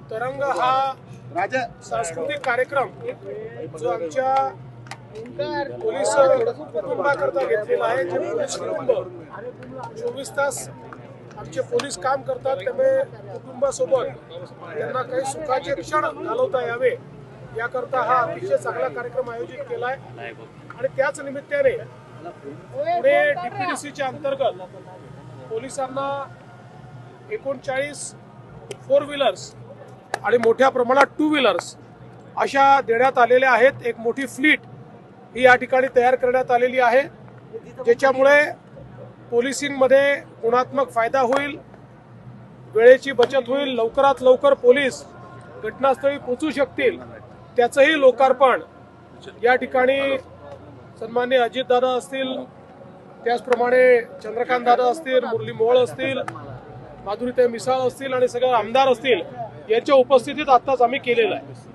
तरंग हा सांस्कृतिक कार्यक्रम जो आमच्या पोलीस कुटुंबाकरता घेतलेला आहे. जे पोलीस कुटुंब 24 तास आमचे पोलीस काम करतात, त्यामुळे कुटुंबासोबत त्यांना काही सुखाचे क्षण घालवता यावे याकरता हा अतिशय चांगला कार्यक्रम आयोजित केला आहे. आणि त्याच निमित्ताने पुणे डीपीडीसीच्या अंतर्गत पोलिसांना 39 4 व्हीलर्स आणि मोठ्या प्रमाणात 2 व्हीलर्स अशा देण्यात आलेल्या आहेत. एक मोठी फ्लीट ही या ठिकाणी तयार करण्यात आलेली आहे, ज्याच्यामुळे पोलिसिंगमध्ये गुणात्मक फायदा होईल, वेळेची बचत होईल, लवकरात लवकर पोलीस घटनास्थळी पोहोचू शकतील. त्याचंही लोकार्पण या ठिकाणी सन्माननीय अजितदादा असतील, त्याचप्रमाणे चंद्रकांत दादा असतील, मुरली मोहोळ असतील, माधुरीताई मिसाळ असतील आणि सगळे आमदार असतील यांच्या उपस्थितीत आत्ताच आम्ही केलेलं आहे.